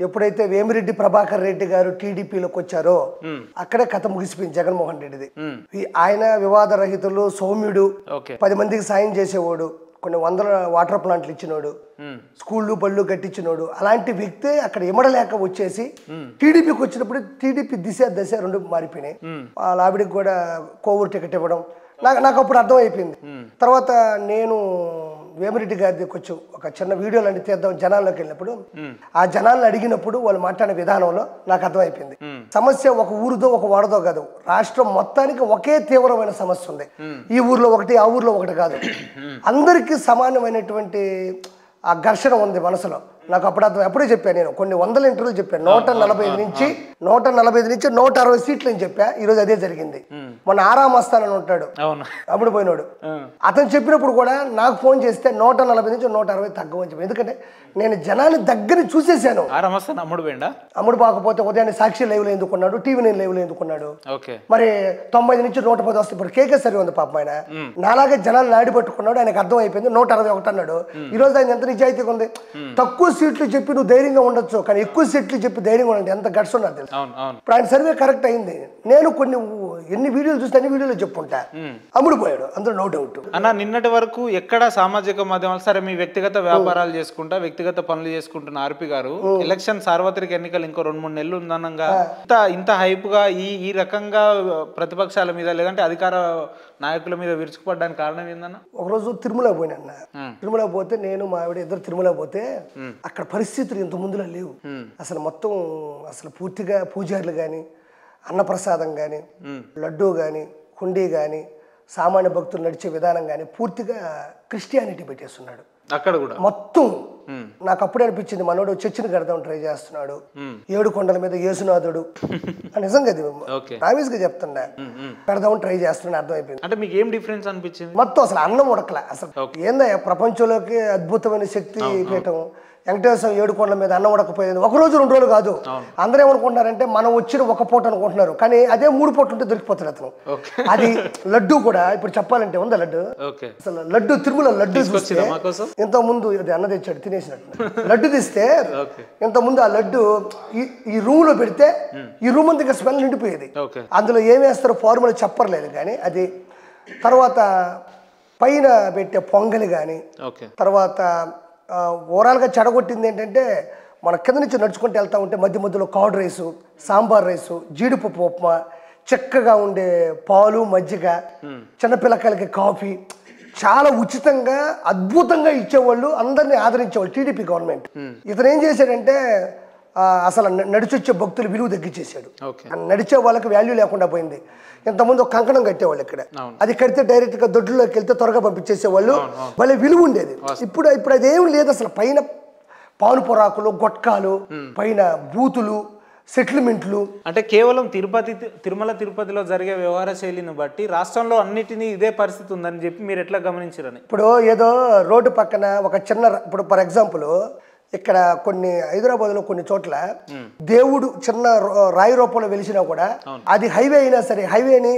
ఎప్పుడైతే వేమిరెడ్డి ప్రభాకర్ రెడ్డి గారు టీడీపీలోకి వచ్చారో అక్కడే కథ ముగిసిపోయింది జగన్మోహన్ రెడ్డిది. ఆయన వివాద రహితులు, సౌమ్యుడు, 10 మందికి సాయం చేసేవాడు, కొన్ని వందల వాటర్ ప్లాంట్లు ఇచ్చినోడు, స్కూళ్ళు బళ్ళు కట్టించినోడు, అలాంటి వ్యక్తే అక్కడ ఇమడలేక వచ్చేసి టీడీపీకి వచ్చినప్పుడు టీడీపీ దశ రెండు మారిపోయినాయి. వాళ్ళ ఆవిడికి కూడా కోవూరు టికెట్ ఇవ్వడం నాకు అప్పుడు అర్థం అయిపోయింది. తర్వాత నేను వేమిరెడ్డి గారి దగ్గరికి వచ్చి ఒక చిన్న వీడియోలు అన్ని తీద్దాం జనాల్లోకి వెళ్ళినప్పుడు ఆ జనాలను అడిగినప్పుడు వాళ్ళు మాట్లాడే విధానంలో నాకు అర్థమైపోయింది. సమస్య ఒక ఊరిదో ఒక వాడదో కాదు, రాష్ట్రం మొత్తానికి ఒకే తీవ్రమైన సమస్య ఉంది. ఈ ఊర్లో ఒకటి, ఆ ఊర్లో ఒకటి కాదు, అందరికీ సమానమైనటువంటి ఆ ఘర్షణ ఉంది మనసులో. నాకు అప్పుడు అర్థం. ఎప్పుడే చెప్పాను, నేను కొన్ని వందల ఇంటర్వ్యూలు చెప్పాను. 145 నుంచి 160 సీట్లు అని చెప్పా. ఈరోజు అదే జరిగింది. మొన్న ఆరామస్తానని ఉంటాడు, అప్పుడు పోయినాడు, అతను చెప్పినప్పుడు కూడా నాకు ఫోన్ చేస్తే 140 నుంచి 160 తగ్గమని చెప్పి. ఎందుకంటే నేను జనాన్ని దగ్గర చూసేసాను. అమ్ముడు పాకపోతే ఉదయాన్నే సాక్షి లైవ్లో ఎందుకున్నాడు, టీవీ9 లైవ్లో ఎందుకున్నాడు, మరి 90 నుంచి 110 వస్తే ఇప్పుడు కేకే సరి ఉంది పాపం. ఆయన నాలాగే జనాలు నాడి పట్టుకున్నాడు, ఆయనకు అర్థం అయిపోయింది. 161 అన్నాడు. ఈ రోజు ఆయన ఎంత నిజాయితీగా ఉంది. తక్కువ సీట్లు చెప్పి నువ్వు ధైర్యంగా ఉండొచ్చు, కానీ ఎక్కువ సీట్లు చెప్పి ధైర్యంగా ఉండండి, ఎంత గట్స్ ఉన్నది తెలుసు. ఇప్పుడు ఆయన సర్వే కరెక్ట్ అయింది. నేను కొన్ని ఎన్ని వీడియోలు చూస్తే అన్ని వీడియోలు చెప్పుంటా. అమ్ముడు పోయాడు, అందులో నో డౌట్. అన్న నిన్నటి వరకు ఎక్కడ సామాజిక మాధ్యమాలు సరే మీ వ్యక్తిగత వ్యాపారాలు చేసుకుంటా వ్యక్తిగత పనులు చేసుకుంటున్న ఆర్పి గారు ఎలక్షన్ సార్వత్రిక ఎన్నికలు ఇంకో 2-3 నెలలు ఉందనంగా ఇంత హైప్ గా ఈ రకంగా ప్రతిపక్షాల మీద లేదంటే అధికార నాయకుల మీద విరుచుకుపడడానికి కారణం ఏందన్న? ఒకరోజు తిరుమల పోయినా. తిరుమల పోతే నేను మా ఆవిడ ఇద్దరు తిరుమల పోతే అక్కడ పరిస్థితులు ఇంత ముందులో లేవు. అసలు మొత్తం అసలు పూర్తిగా పూజారులు కానీ, అన్నప్రసాదం కానీ, లడ్డూ కానీ, హుండీ కానీ, సామాన్య భక్తులు నడిచే విధానం కానీ పూర్తిగా క్రిస్టియానిటీ పెట్టేస్తున్నాడు అక్కడ కూడా మొత్తం. నాకు అప్పుడే అనిపించింది, మనోడు చర్చిని కడదాం ట్రై చేస్తున్నాడు, 7 కొండల మీద యేసునాథుడు నిజంగా ప్రామిస్ గా చెప్తున్నా, కడదాం ట్రై చేస్తున్నాడు. అర్థమైపోయింది. అంటే మీకు ఏం డిఫరెన్స్ అనిపించింది? మొత్తం అసలు అన్నం ఉడకల. అసలు ఏందయ్యా ప్రపంచంలోకి అద్భుతమైన శక్తి పీఠం వెంకటేశ్వర 7 కొండల మీద అన్నం ఉడకపోయేది. ఒక రోజు 2 రోజులు కాదు. అందరూ ఏమనుకుంటున్నారంటే మనం వచ్చిన ఒక పూట అనుకుంటున్నారు, కానీ అదే 3 పూటలు ఉంటే దొరికిపోతాడు అతను. అది లడ్డు కూడా ఇప్పుడు చెప్పాలంటే ఉందా లడ్డు, అసలు లడ్డు తిరుమల లడ్డు ఇంత ముందు అన్న తెచ్చాడు తినేసినట్టు లడ్డు తీస్తే ఇంత ముందు ఆ లడ్డు ఈ రూమ్ లో పెడితే ఈ రూమ్ అంతా స్మెల్ నిండిపోయేది. అందులో ఏమేస్తారో ఫార్ములా చెప్పర్లేదు, కానీ అది తర్వాత పైన పెట్టే పొంగలి కానీ, తర్వాత ఓవరాల్గా చెడగొట్టింది ఏంటంటే మన కింద నుంచి నడుచుకుంటూ వెళ్తూ ఉంటే మధ్య మధ్యలో కర్డ్ రైసు, సాంబార్ రైసు, జీడిపప్పు ఉప్మా, చక్కగా ఉండే పాలు, మజ్జిగ, చిన్నపిల్లకాయలకి కాఫీ చాలా ఉచితంగా అద్భుతంగా ఇచ్చేవాళ్ళు, అందరినీ ఆదరించేవాళ్ళు టీడీపీ గవర్నమెంట్. ఇతను ఏం చేశాడంటే అసలు నడిచొచ్చే భక్తులు విలువ తగ్గించేశాడు. నడిచే వాళ్ళకి వాల్యూ లేకుండా పోయింది. ఇంతకుముందు ఒక కంకణం కట్టేవాళ్ళు ఇక్కడ, అది కడితే డైరెక్ట్ గా దొడ్లోకి వెళ్తే త్వరగా పంపించేసేవాళ్ళు, భలే విలువ ఉండేది. ఇప్పుడు అదేం లేదు. అసలు పైన పాను పొరాకులు, గొట్కాలు, పైన బూతులు, సెటిల్మెంట్లు. అంటే కేవలం తిరుమల తిరుపతిలో జరిగే వ్యవహార శైలిని బట్టి రాష్ట్రంలో అన్నిటినీ ఇదే పరిస్థితి ఉందని చెప్పి మీరు ఎట్లా గమనించారని? ఇప్పుడు ఏదో రోడ్డు పక్కన ఒక చిన్న, ఇప్పుడు ఫర్ ఎగ్జాంపుల్ ఇక్కడ కొన్ని హైదరాబాద్లో కొన్ని చోట్ల దేవుడు చిన్న రాయి రూపంలో వెలిసినా కూడా అది హైవే అయినా సరే హైవేని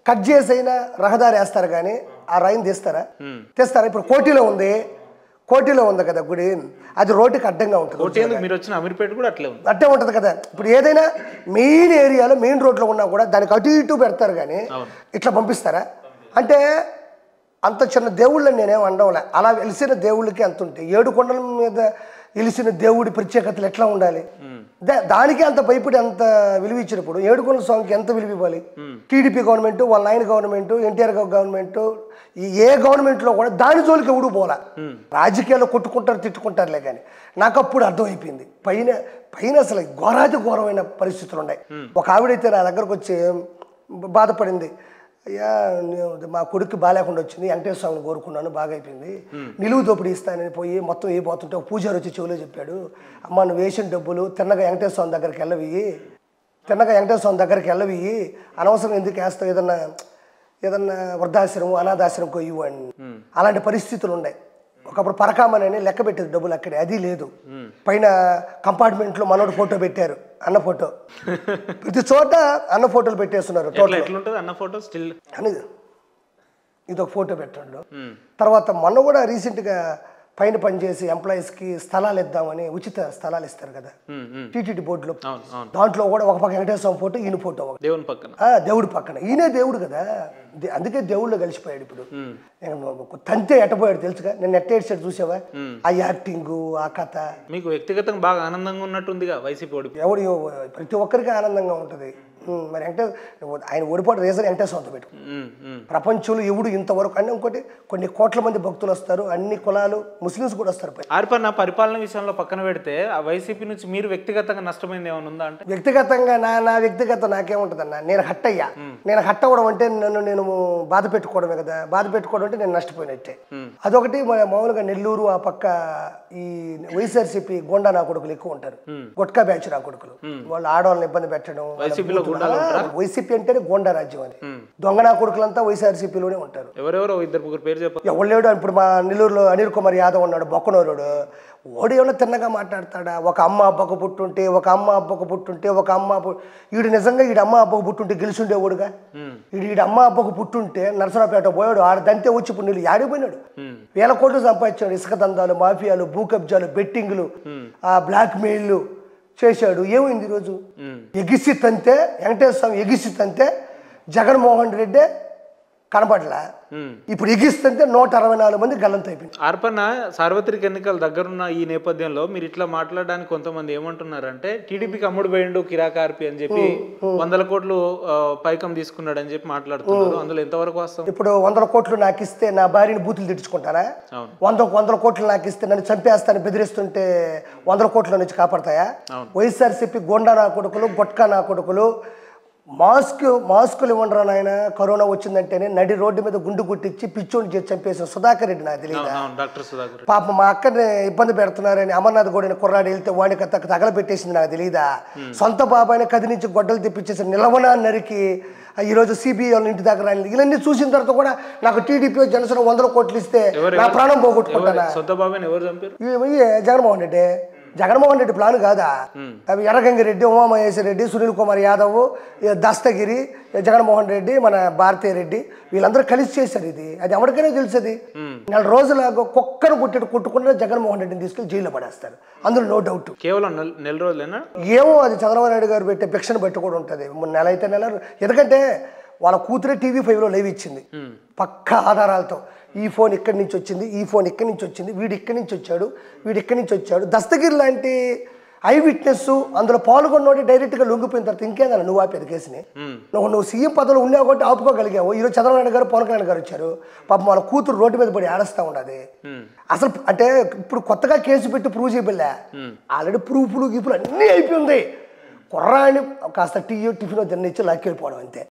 కట్ చేసి అయినా రహదారి వేస్తారు, కానీ ఆ రాయిని తీస్తారా? ఇప్పుడు కోటిలో ఉంది కదా గుడి, అది రోడ్డుకి అడ్డంగా ఉంటుంది. మీరు వచ్చిన అమీర్పేట కూడా అట్టే ఉంటుంది కదా. ఇప్పుడు ఏదైనా మెయిన్ ఏరియాలో మెయిన్ రోడ్లో ఉన్నా కూడా దానికి అటు ఇటు పెడతారు, కానీ ఇట్లా పంపిస్తారా? అంటే అంత చిన్న దేవుళ్ళని నేనేం అనడంలే, అలా వెలిసిన దేవుళ్ళకి అంత ఉంటే 7 కొండల మీద వెలిసిన దేవుడి ప్రత్యేకతలు ఎట్లా ఉండాలి? దానికి అంత భయపడి అంత విలువ ఇచ్చినప్పుడు 7 కొండల స్వామికి ఎంత విలువ ఇవ్వాలి? టీడీపీ గవర్నమెంట్, వాళ్ళ ఆయన గవర్నమెంట్, ఎన్టీఆర్ గవర్నమెంట్, ఏ గవర్నమెంట్లో కూడా దాని జోలికి ఎవడు పోలా. రాజకీయాల్లో కొట్టుకుంటారు, తిట్టుకుంటారులే, కానీ నాకు అప్పుడు అర్థమైపోయింది పైన అసలు ఘోరాతి ఘోరమైన పరిస్థితులు ఉన్నాయి. ఒక ఆవిడైతే నా దగ్గరకు వచ్చి బాధపడింది, అయ్యా మా కొడుకు బాగాలేకుండా వచ్చింది, వెంకటేశ్వర స్వామిని కోరుకున్నాను, బాగా అయిపోయింది, నిలువు దోపిడీ ఇస్తానని పోయి మొత్తం పోతుంటే ఒక పూజారి వచ్చి చెవులో చెప్పాడు, అమ్మ నువ్వు వేసిన డబ్బులు తిన్నగా వెంకటేశ్వర స్వామి దగ్గరికి వెళ్ళవి, అనవసరం ఎందుకు వేస్తావు, ఏదన్నా వృద్ధాశ్రమం, అనాథాశ్రమం కొయ్యు అని. అలాంటి పరిస్థితులు ఉన్నాయి. ఒకప్పుడు పరకామని లెక్క పెట్టేది డబ్బులు, అక్కడే అది లేదు. పైన కంపార్ట్మెంట్లో మనోడు ఫోటో పెట్టారు, అన్న ఫోటో, ప్రతి చోట అన్న ఫోటోలు పెట్టేస్తున్నారు. ఇది ఒక ఫోటో పెట్టండు. తర్వాత మొన్న కూడా రీసెంట్గా పైన పనిచేసి ఎంప్లాయీస్కి స్థలాలు ఇద్దామని ఉచిత స్థలాలు ఇస్తారు కదా టీటీడీ బోర్డులో, దాంట్లో కూడా ఒక పక్క వెంకటేశ్వర స్వామి ఫోటో, ఈయన ఫోటో, దేవుని పక్కన, దేవుడి పక్కన. ఈయనే దేవుడు కదా, అందుకే దేవుళ్ళు కలిసిపోయాడు. ఇప్పుడు తంతే ఎట్టపోయాడు తెలుసుగా, నేను నెట్ ఏడ్చాడు చూసావా, ఆ యాక్టింగ్, ఆ కథ. మీకు వ్యక్తిగతంగా బాగా ఆనందంగా ఉన్నట్టుందిగా వైసీపీ ఓడిపో. ఎవడు ప్రతి ఒక్కరికి ఆనందంగా ఉంటుంది. మరి ఆయన ఓడిపోవడం రీజన్ వెంకటేశ్వర స్వామితో పెట్టు. ప్రపంచంలో ఎవడు ఇంతవరకు అంటే ఇంకోటి కొన్ని కోట్ల మంది భక్తులు వస్తారు, అన్ని కులాలు, ముస్లిమ్స్ కూడా వస్తారు. ఆర్పన్న పరిపాలన విషయంలో పక్కన పెడితే ఆ వైసీపీ నుంచి మీరు వ్యక్తిగతంగా నష్టమైంది ఏమైనా ఉందా అంటే? వ్యక్తిగతంగా నా వ్యక్తిగత నాకేముంటుందన్న, నేను హట్ అయ్యా. నేను హట్ అవ్వడం అంటే నేను బాధ పెట్టుకోవడమే కదా, బాధ పెట్టుకోవడం అంటే నేను నష్టపోయినట్టే. అదొకటి. మామూలుగా నెల్లూరు ఆ పక్క ఈ వైఎస్ఆర్సీపీ గోండా నా కొడుకులు ఎక్కువ ఉంటారు, గుట్కా బ్యాచ్ నా కొడుకులు. వాళ్ళు ఆడవాళ్ళని ఇబ్బంది పెట్టడం. వైసీపీ అంటేనే గోండా రాజ్యం అని. దొంగ నా కొడుకులంతా వైఎస్ఆర్సీపీలోనే ఉంటారు. ఎవరెవరో ఇద్దరు ముగ్గురు పేరు చెప్పారు. ఎవరు ఇప్పుడు మా నెల్లూరులో అనిల్ కుమార్ యాదవ్ ఉన్నాడు, బొక్కనోరుడు. ఓడి ఏమన్నా తిన్నగా మాట్లాడతాడా? ఒక అమ్మ అబ్బకు పుట్టుంటే, ఒక అమ్మ అబ్బకు పుట్టుంటే, ఒక అమ్మ ఈడు నిజంగా ఈడు అమ్మ అబ్బకు పుట్టుంటే గెలిచుండేవాడుగా. ఈడు అమ్మ అబ్బకు పుట్టుంటే నరసరావుపేట పోయాడు, ఆడ దంతే వచ్చి ఇప్పుడు నీళ్ళు ఆడిపోయినాడు. 1000 కోట్లు సంపాదించాడు. ఇసుక దందాలు, మాఫియాలు, భూ కబ్జాలు, బెట్టింగ్లు, ఆ బ్లాక్ మెయిల్లు చేశాడు. ఏమైంది ఈరోజు? ఎగిసితంతే వెంకటేశ్వర స్వామి, ఎగిసితంతే జగన్మోహన్ రెడ్డి కనపడలా. ఇప్పుడు ఎగిస్తుంటే 164 మంది గల్లంత అయిపోయింది. ఆర్పన్న సార్వత్రిక ఎన్నికల దగ్గరున్న ఈ నేపథ్యంలో మీరు ఇట్లా మాట్లాడడానికి కొంతమంది ఏమంటున్నారంటే టీడీపీకి అమ్ముడు పోయిండు కిరాక ఆర్పి అని చెప్పి 100 కోట్లు పైకం తీసుకున్నాడు అని చెప్పి మాట్లాడుతున్నారు. అందులో ఎంతవరకు వస్తాం? ఇప్పుడు 100 కోట్లు నాకు ఇస్తే నా భార్యని బూతులు తెచ్చుకుంటానా? 100 కోట్లు నాకు ఇస్తే నన్ను చంపేస్తాను బెదిరిస్తుంటే 100 కోట్ల నుంచి కాపాడతాయా? వైఎస్ఆర్సీపీ గోండా నా కొడుకులు, గుట్కా నా కొడుకులు మాస్కులు ఇవ్వండిరా నాయన, కరోనా వచ్చిందంటేనే నడి రోడ్డు మీద గుండు గుట్టించి పిచ్చోని చేసి చంపేసిన సుధాకర్ రెడ్డి నాకు తెలియదా? పాప మా అక్కని ఇబ్బంది పెడుతున్నారని అమర్నాథ్ గోడిని కుర్రాడు వెళ్తే వాడికి తగలబెట్టేసింది నాకు తెలియదా? సొంత బాబాయిని కది నుంచి గొడ్డలు తెప్పించేసి నిలవనా నరికి ఈరోజు సిబిఐ వాళ్ళ ఇంటి దగ్గర ఇవన్నీ చూసిన తర్వాత కూడా నాకు టీడీపీ జనసేన 100 కోట్లు ఇస్తే నా ప్రాణం పోగొట్టుకుంటానా? జగన్మోహన్ రెడ్డి. జగన్మోహన్ రెడ్డి ప్లాన్ కాదా? అవి ఎర్రగంగిరెడ్డి, ఉమామహేశ్వర రెడ్డి, సునీల్ కుమార్ యాదవ్, దస్తగిరి, జగన్మోహన్ రెడ్డి, మన భారతీయ రెడ్డి వీళ్ళందరూ కలిసి చేశారు ఇది. అది ఎవరికైనా తెలుసది. 4 రోజులాగా కుక్కను కొట్టుకుంటే జగన్మోహన్ రెడ్డిని తీసుకెళ్లి జైల్లో పడేస్తారు. అందులో నో డౌట్. కేవలం 4 రోజులేనా? ఏమో అది చంద్రబాబు నాయుడు గారు పెట్టే భిక్షను బట్టి కూడా ఉంటుంది. 3 నెల అయితే నెల. ఎందుకంటే వాళ్ళ కూతురే TV5లో లైవ్ ఇచ్చింది పక్కా ఆధారాలతో. ఈ ఫోన్ ఇక్కడి నుంచి వచ్చింది, ఈ ఫోన్ ఇక్కడి నుంచి వచ్చింది, వీడు ఇక్కడి నుంచి వచ్చాడు, వీడు ఇక్కడి నుంచి వచ్చాడు. దస్తగిరి లాంటి ఐ విట్నెస్ అందులో పాల్గొన్నోడి డైరెక్ట్గా లొంగిపోయిన తర్వాత ఇంకేదన్నా నువ్వు ఆపేది కేసుని? నువ్వు సీఎం పదవిలో ఉన్నావు కాబట్టి ఆపుకోగలిగావు. ఈరోజు చంద్రబాబు నాయుడు గారు, పవన్ కళ్యాణ్ గారు వచ్చారు. పాపం వాళ్ళ కూతురు రోడ్డు మీద పడి ఆడస్తా ఉండదు. అసలు అంటే ఇప్పుడు కొత్తగా కేసు పెట్టి ప్రూవ్ చేయబడలే, ఆల్రెడీ ప్రూఫ్లు గీపులు అన్నీ అయిపోయింది. కుర్రాన్ని కాస్త టిఫిన్ తినిచ్చి లాక్కెళ్ళిపోవడం అంతే.